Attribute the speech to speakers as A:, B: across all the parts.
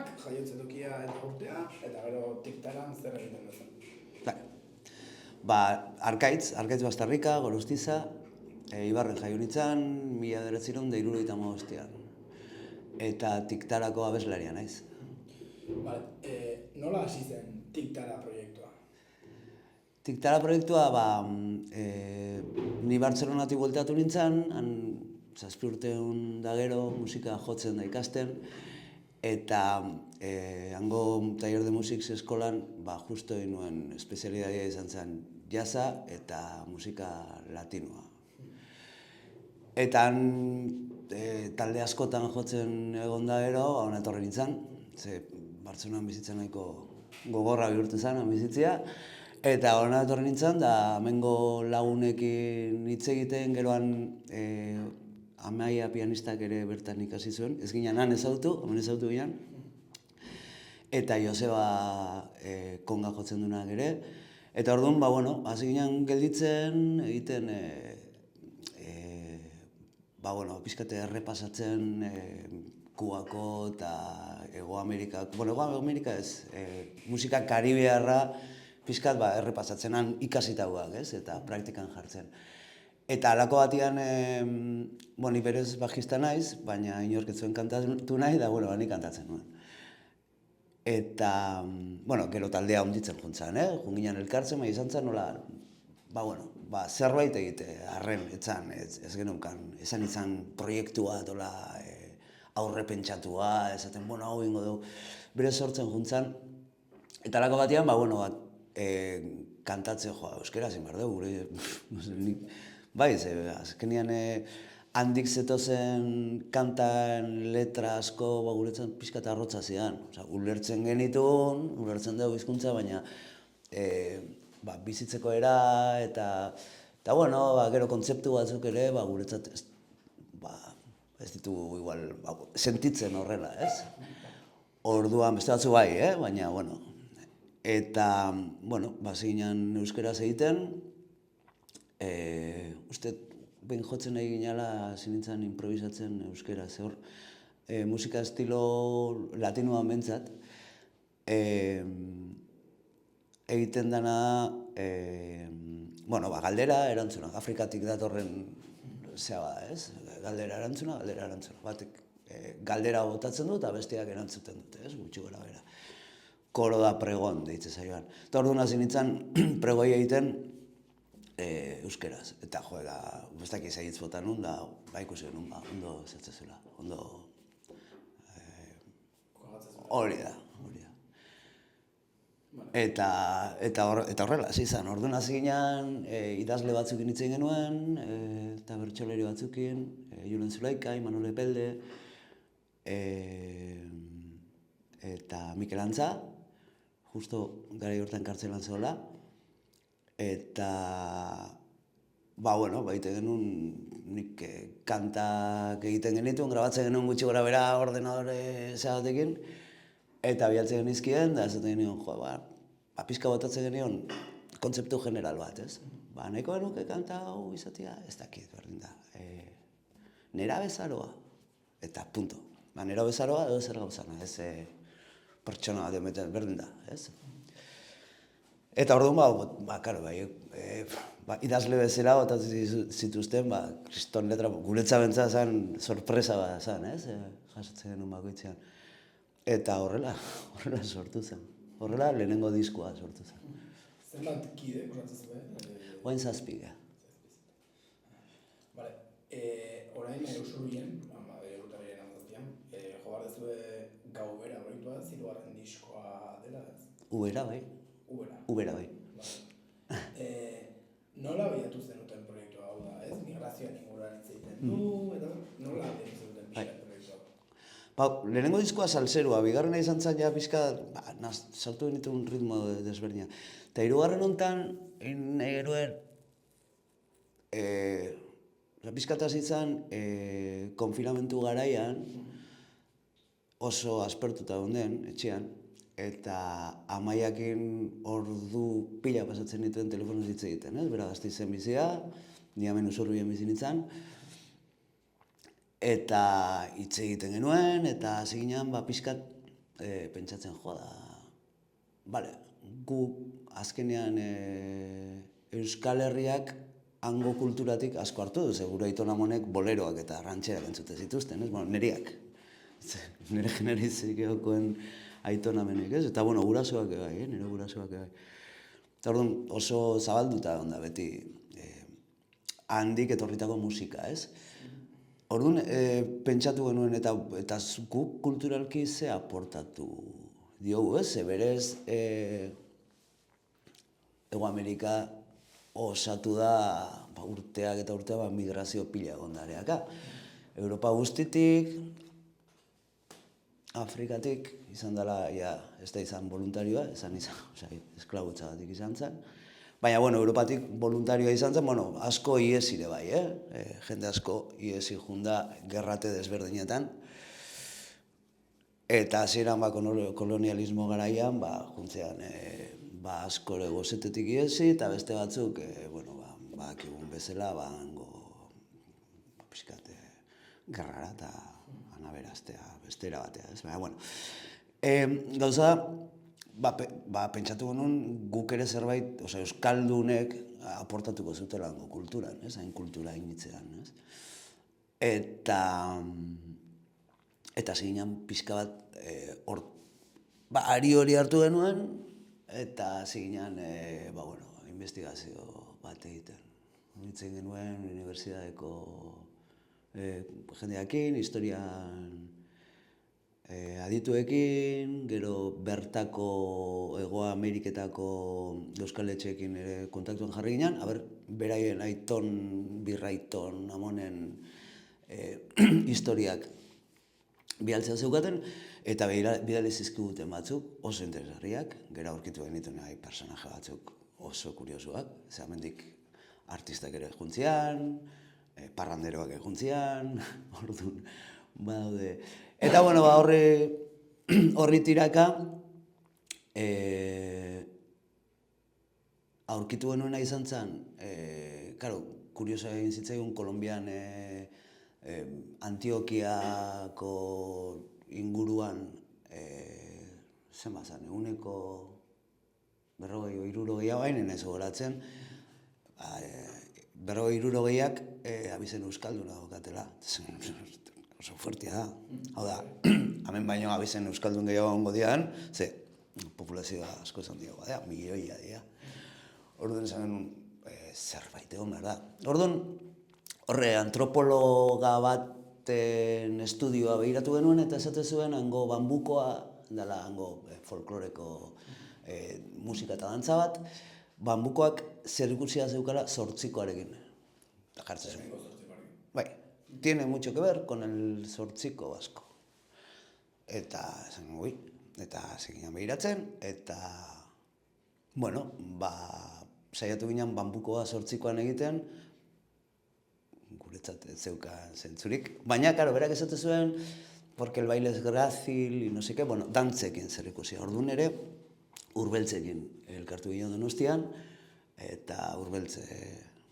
A: amak, jaiotze tokia eta urtea, eta gero tiktaran zer egiten duzen.
B: Arkaitz Bastarrika, Gorostiza, Ibarren jaio nintzen, 1975. Eta tiktarako abeslaria naiz.
A: Nola hasi zen tiktara proiektua?
B: Tiktara proiektua, ni Bartzelonatik bueltatu nintzen, 7 urte da gero musika jotzen da ikasten, eta hango taller de musics eskolan, justo egin nuen espezialitatea izan zen jazza eta musika latinoa. Eta talde askotan jotzen egon da gero, hona etorri nintzen, ze Bartzelonan bizitzen nahiko gogorra bihurtu zen bizitzia, eta hona etorri nintzen, da hemengo lagunekin hitz egiten, geroan Amaia pianistak ere bertan ikasi zuen, ez ginen han ezagutu, hemen ezagutu ginen, eta Joseba konga jotzen duenak ere, eta orduan, hasi ginen gelditzen, egiten, pixkate errepasatzen Kubako eta Hego Amerikak, Hego Amerika ez, musika karibearra pixkat errepasatzen han ikasitagoak, ez, eta praktikan jartzen. Eta halako batian, ni berez bajista naiz, baina inork ez zuen kantatu nahi, da, ni kantatzen nuen. Eta, gero taldea hunditzen juntzan, junginen elkartzen, baina izan zen nola, zerbait egite, arren, ez geneukan, izan proiektua, aurre pentsatua, esaten, hau ingo dugu, berez sortzen juntzan. Eta halako batian, kantatzen joa, euskera zin behar dugu, azkenean handik zetozen kantan letra asko guretzan pixka eta arrotza zidan. Ulertzen genitun, ulertzen dugu hizkuntza, baina bizitzeko era eta gero kontzeptu batzuk ere guretzat ez ditugu igual sentitzen horrela, ez? Orduan beste batzu bai, baina, eta, zinen euskeraz egiten, uste, behin jotzen nahi ginala zinintzen improvisatzen euskeraz, musika estilo latinoan bentsat, egiten dana, galdera, erantzuna, Afrikatik datorren zea ez? Galdera, erantzuna, batek galdera botatzen du eta besteak erantzuten dute, ez? Gutxi gora bera. Koro da pregon, deitze zaioan. Eta orduan hasi nintzen pregoi egiten euskeraz. Eta bestak izagitz bota nun, da ikusi genuen, ondo zertzezela, ondo hori da. Eta horrela, hasi izan, orduan hasi ginen, idazle batzukin hitzen genuen, eta bertsoleri batzukin, Julen Zulaika, Imanol Epelde, eta Mikel Antza, justo gara hortan kartzelan zegoela, eta baite genuen nik kantak egiten genituen, grabatzen genuen gutxi gora bera ordenadore zeatekin, eta bialtzen genizkien, da esaten genuen, pizka botatzen genuen kontzeptu general bat, ez? Nahiko genuke kanta hau izatea, ez dakit, berdin da. Nera bezaroa, eta punto. Nera bezaroa edo zer gauzana, ez pertsona bat berdin da, ez? Eta orduan, idazle bezala botatzen zituzten, kriston letra, guretza bentsa zen, sorpresa bat zen, ez? Jasotzen genuen bakoitzean. Eta horrela sortu zen. Horrela lehenengo diskoa sortu zen.
A: Zenbat kide, osatzen zuen?
B: Oain 7.
A: Orain Usurbilen, urtarriaren 7, jo behar dezue Gaubera proiektua, 3. diskoa dela, ez?
B: Ubera, bai. Ubera, bai.
A: Nola abiatu zenuten proiektua hau da, ez? Migrazioan inguruan hitz egiten du, eta nola abiatu zenuten proiektua?
B: Lehenengo diskoa salzerua, bigarrena izan zen ja pixka, saltu genituen ritmo desberdina. Eta hirugarren honetan, nahi geruen, pixkataz izan, konfinamentu garaian, oso aspertuta gonden, etxean, eta Amaiakin ordu pila pasatzen dituen telefonoz hitz egiten, ez? Bera Gasteizen bizia, ni hemen Usurbilen bizi nintzen, eta hitz egiten genuen, eta hasi ginen, pixkat pentsatzen bale, gu azkenean Euskal Herriak hango kulturatik asko hartu du, gure aiton amonek boleroak eta rantxeak entzute zituzten, neriak. Nire generiziokoen aiton amenek, ez? Eta, gurasoak bai, nire gurasoak bai. Eta orduan oso zabalduta onda beti handik etorritako musika, ez? Orduan, pentsatu genuen eta guk kulturalki ze aportatu diogu, ez? Berez, Hego Amerika osatu da urteak eta urteak migrazio pila egondareaka. Europa guztitik, Afrikatik izan dela, ez da izan voluntarioa, esklabutzagatik izan zen. Baina, Europatik voluntarioa izan zen, asko iesire bai, jende asko iesi junda gerrate desberdinetan. Eta hasieran kolonialismo garaian, juntzean askore gozetetik iesi, eta beste batzuk, egun bezala, pixkate gerrara eta anaberaztea, bestera batea, ez? Gauza, pentsatu genuen guk ere zerbait, euskaldunek aportatuko zutela kulturan, ez? Hain kultura initzean, ez? Eta ziginan pixka bat, ari hori hartu genuen, eta ziginan, investigazio bat egiten. Hitzen genuen unibertsitateko jendeakin, historian adituekin, gero bertako Hego Ameriketako euskaletxeekin ere kontaktuan jarri ginen, beraien aiton, birraiton, amonen historiak bialtzea zeukaten, eta bidali zizkiguten batzuk oso interesgarriak, gero aurkitu genituen personaje batzuk oso kuriosuak, hemendik artistak ere juntzian, parranderoak ere juntzian, orduan, badaude. Eta, horri tiraka, aurkitu genuena izan zen, kuriosa egin zitzaigun Kolonbian Antiokiako inguruan, zenba zen, eguneko 40-60 bainen ez gogoratzen, 40-60ak abizen euskalduna daukatela. Oso fuertia da. Hau da, hemen baino abizen euskaldun gehiago ongo dian, populazioa asko esan diagoa da, milioia dira. Orduan esan genuen, zerbait egon behar da. Orduan, horre, antropologa baten estudioa behiratu genuen, eta esate zuen, hango bambukoa, dela hango folkloreko musika eta dantza bat, bambukoak zerikusia zeukala zortzikoarekin. Jartzen zuen. Bai, tiene mucho que ver con el zortziko vasco. Eta, eta seginan behiratzen, eta, saiatu ginen bambukoa zortzikoan egiten, guretzat ez zeukan zentzurik. Baina, berak esate zuen, porque el baile es grácil, y no sé qué, dantzekin zerikusia. Orduan ere, urbeltzekin elkartu ginen Donostian, eta urbeltze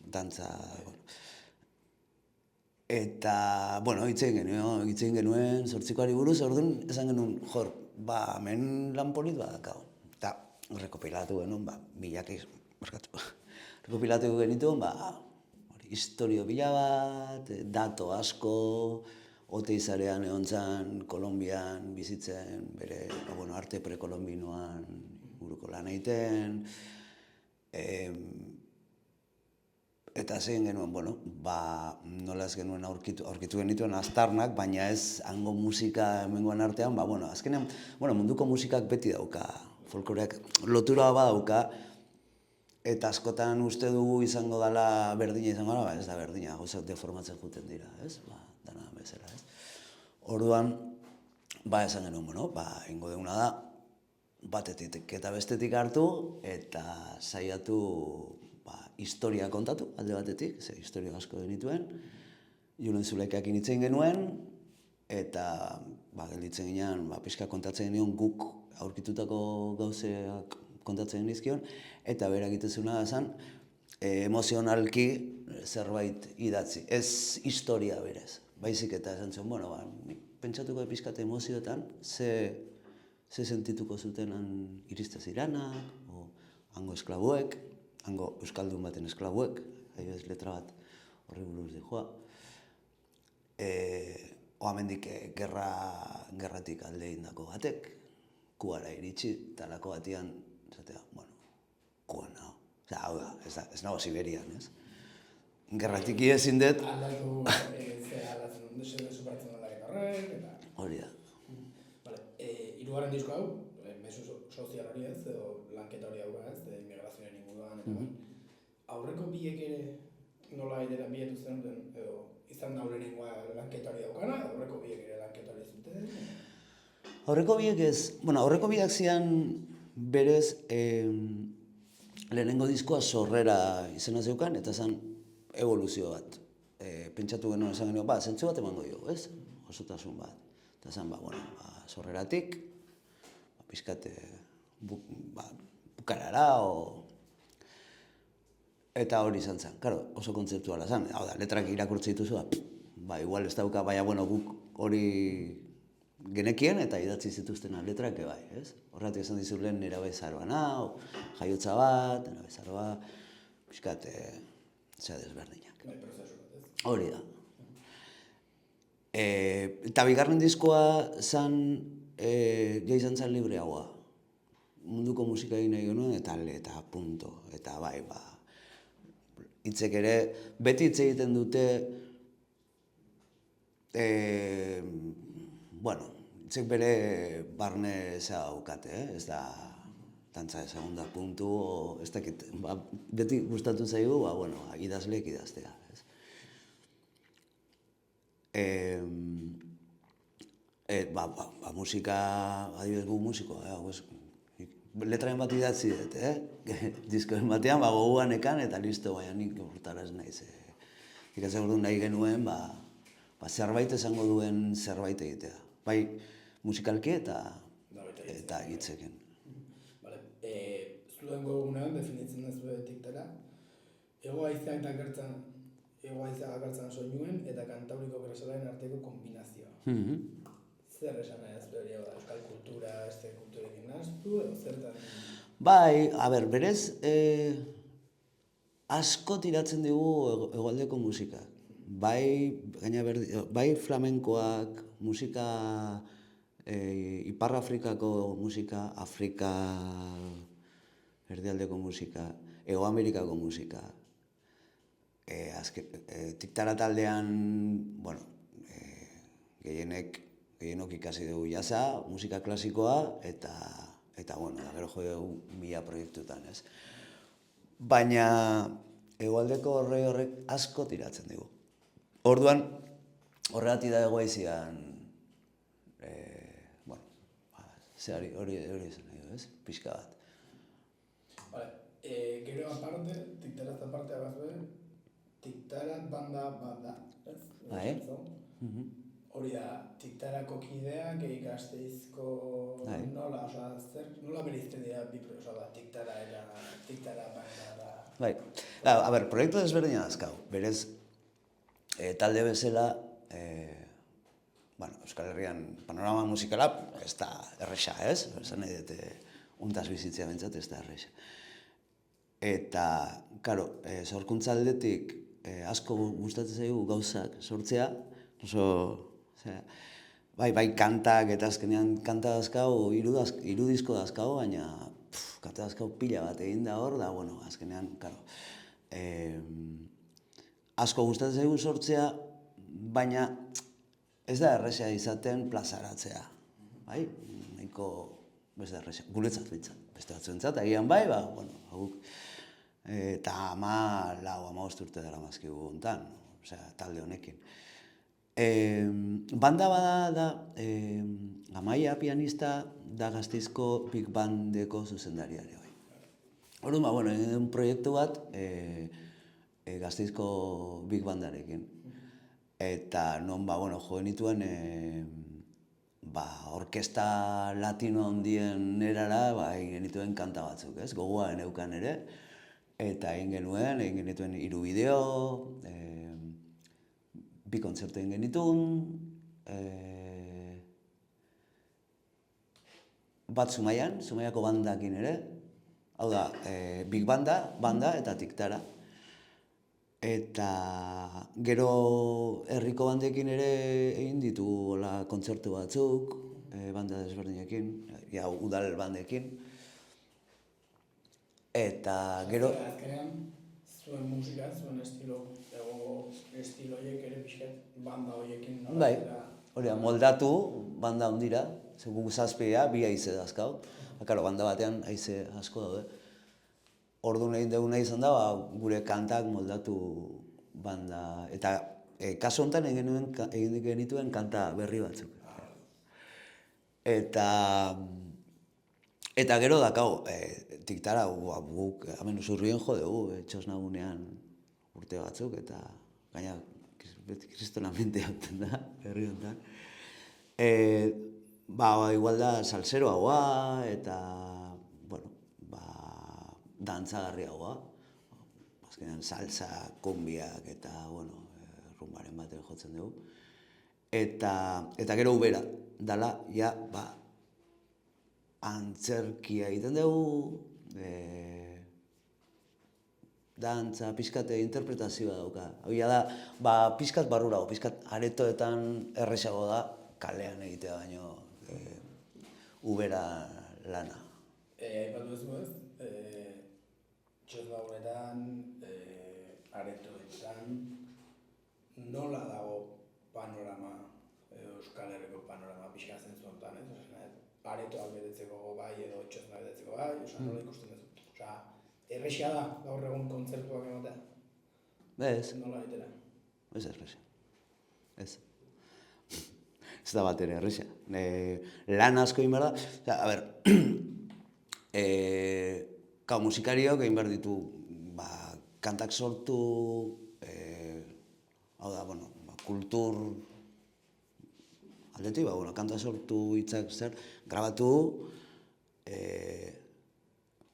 B: dantza, Eta, hitzen genuen zortzikoari buruz, orduan esan genuen, hemen lan polit badakau. Eta rekopilatu genuen, rekopilatu genituen, historio pila bat, dato asko, Oteizarean egon zen, Kolonbian bizitzen, bere arte prekolombinoan buruko lan egiten, eta zein genuen, nola ez genuen aurkitu genituen aztarnak, baina ez hango musika hemengoan artean, azkenean, munduko musikak beti dauka, folkloreak lotura badauka, eta askotan uste dugu izango dela berdina izango dela, ez da berdina, gauzak deformatzen juten dira, ez? Dana bezala, ez? Orduan, esan genuen, ingo duguna da, batetik eta bestetik hartu, eta saiatu historia kontatu, alde batetik, historia asko genituen, Julen Zulekakin hitzen genuen, eta gelditzen ginen, pixka kontatzen genuen guk aurkitutako gauzeak kontatzen genizkion, eta berak egitezuna da zen, emozionalki zerbait idatzi, ez historia berez. Baizik eta esan zuen, nik pentsatuko pixkate emozioetan, ze ze sentituko zuten han iriste ziranak, o hango esklabuek, hango euskaldun baten esklabuek, adibidez letra bat horri buruz dijoa. Oamendik gerratik alde indako batek, Kubara iritsi, talako batian, esatea, bueno, Kuban nago. Osea, hau da, ez nago Siberian, ez? Gerratik iezin dut.
A: Aldatu, zera aldatzen dut, superatzen aldaketa horrek, eta...
B: Hori da.
A: Vale, hirugarren disko hau, mezu sozial hori ez, edo lanketa hori dauka ez, migrazioaren inguruan, eta aurreko biek ere nola edera bietu zen duten, edo izan da aurrenengoa lanketa hori daukana, aurreko biek ere lanketa hori zuten.
B: Aurreko biek ez, bueno, aurreko biak zian berez lehenengo diskoa Sorrera izena zeukan, eta zen evoluzio bat. Pentsatu genuen esan genuen, zentzu bat emango dugu, ez? Osotasun bat. Eta zen, bueno, Sorreratik, pixkat bukarara, eta hori izan zen. Karo, oso kontzeptuala zen. Hau da, letrak irakurtze dituzu, igual ez dauka, baina, bueno, guk hori genekien eta idatzi zituztena letrak bai, ez? Horretik esan dizu lehen nera bezaroa nao, jaiotza bat, nera bezaroa, pixkat, zera desberdinak. Hori da. Eta bigarren diskoa zan, izan zen libreagoa. Munduko musika egin nahi genuen, eta punto. Eta bai, hitzek ere, beti hitz egiten dute, bueno, hitzek bere barne zea daukate, ez da dantza de segunda puntu, ez dakit, beti gustatu zaigu, bueno, idazleek idaztea, ez. Musika, adibidez gu musiko, letraren bat idatzi dut, diskoen batean, goguan ekan, eta listo, baina nik hortara ez naiz. Ikatzen orduan nahi genuen, zerbait esango duen zerbait egitea. Bai, musikalki eta hitzekin.
A: Vale, zuen gogunean definitzen da zuen tiktara, hego haizeak agertzen soinuen eta kantauriko kresolaren arteko kombinazioa. Zer esan nahi ez hori, euskal kultura, kulturekin naztu, edo zertan?
B: Bai, berez, asko tiratzen digu hegoaldeko musika. Bai flamenkoak, musika, Ipar Afrikako musika, Afrika erdialdeko musika, Hego Amerikako musika. Tiktara taldean, bueno, gehienok ikasi dugu jazza, musika klasikoa, eta bueno, gero jo dugu mila proiektutan, ez? Baina, hegoaldeko horrek asko tiratzen dugu. Orduan, horregatik da egoizian, hori izan nahi du, ez? Pixka bat.
A: Vale, gero aparte, tiktaraz aparte abazue, tiktaraz banda bat da, ez?
B: Bai.
A: Hori da, tiktarako kideak Gasteizko nola berizten dira bi tiktara eta tiktara banda da?
B: Bai, proiektu desberdina dazkau, berez, talde bezala, Euskal Herrian panorama musikala ez da erresa, ez? Esan nahi dute, untaz bizitzea bentsat ez da erresa. Eta, karo, sorkuntza aldetik asko gustatzen zaigu gauzak sortzea, bai kantak eta azkenean kanta dazkau, hiru disko dazkau, baina kanta dazkau pila bat egin da hor, da, bueno, azkenean, karo, asko gustatzen zaigu sortzea, baina ez da erresa izaten plazaratzea, bai? Nahiko, ez da erresa, guretzat bintzat, beste batzuentzat, agian bai, bueno, hauk, eta 14 urte dara mazkigu gontan, talde honekin. Banda bada da, Amaia pianista da Gasteizko Big Bandeko zuzendariare bai. Orduan, bueno, egin proiektu bat Gasteizko Big Bandarekin. Eta non, jo genituen orkesta latino handien erara, egin genituen kanta batzuk, ez? Gogoa geneukan ere, eta egin genituen 3 bideo, 2 kontzertu egin genituen, bat Zumaiako bandakin ere, hau da, Big banda eta Tiktara. Eta gero herriko bandekin ere egin ditu kontzertu batzuk, banda desberdinekin, udal bandekin. Eta gero...
A: Azkenean, zuen musika, zuen estilo horiek ere pixkat banda horiekin nola?
B: Bai, hori moldatu banda ondira, guk 7 bi haize dazkau. Karo, banda batean haize asko daude. Orduan egin duguna izan da, gure kantak moldatu banda. Eta kasu honetan egin genituen kanta berri batzuk. Eta gero dakau, Tiktara guk hemen Usurbion jo dugu, txosnagunean urte batzuk, eta gaina kristonamente hauten da, herri honetan. Igual da salseroagoa eta, bueno, dantzagarriagoa. Azkenean salsa, kumbiak eta, bueno, rumbaren baten jotzen dugu. Eta gero ubera, dala, ja, antzerkia egiten dugu, dantza, pixkat interpretazioa dauka. Hau da, pixkat barrurago, pixkat aretoetan erresago da, kalean egitea baino ubera lana.
A: Aipatu duzu ez, txosnagunetan, aretoetan, nola dago panorama, Euskal Herriko panorama pixka zentzu honetan, aretoak betetzeko bai edo txosna betetzeko bai, nola ikusten duzu? Errexea da gaur egun kontzertuak ematea?
B: Ez.
A: Nola egitera?
B: Ez errexea. Ez. Ez da bat ere errexea. Lan asko egin behar da. A ber, musikariok egin behar ditu kantak sortu, hau da, bueno, kultur aldetik, kanta sortu, hitzak zer, grabatu,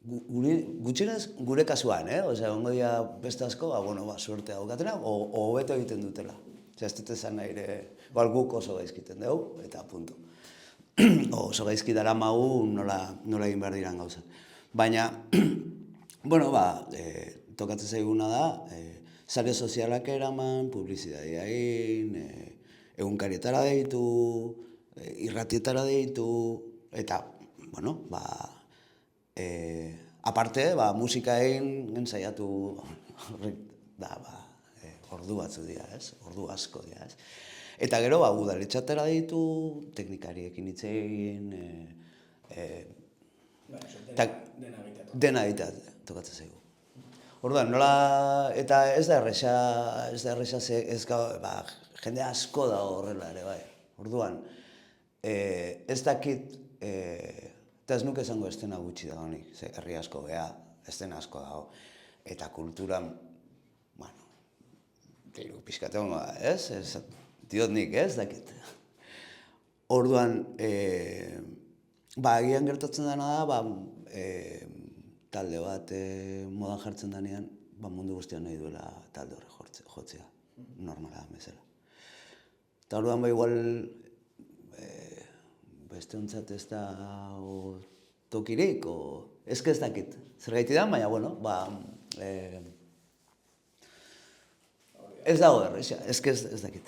B: gutxienez gure kasuan, ongo dira beste asko, suertea daukatena, o hobeto egiten dutela. Ez dut esan nahi ere, guk oso gaizkiten dugu, eta punto. Oso gaizki dara magu nola egin behar diran gauza. Baina, bueno, tokatzen zaiguna da, sare sozialak eraman, publizitatea egin, egunkarietara deitu, irratietara deitu, eta, bueno, aparte, musika egin ensaiatu horrek da, ordu batzu dira, ez? Ordu asko dira, ez? Eta gero, udaletxatera ditu, teknikariekin hitz egin, dena egitea tokatzen zaigu. Orduan, nola, eta ez da erresa, jende asko da horrela ere, bai. Orduan, ez dakit, eta ez nuke esango estena gutxi dago nik, herri asko geha, estena asko dago, eta kulturan, bueno, tiru pixkate hongo da, ez? Diot nik, ez dakit. Orduan, agian gertatzen dena da, talde bat modan jartzen denean, mundu guztian nahi duela talde horre jotzea, normala bezala. Eta orduan, igual, beste ontzat ez da tokirik, ez dakit. Zer gaiti da, baina, bueno, ez dago errexea, ez dakit.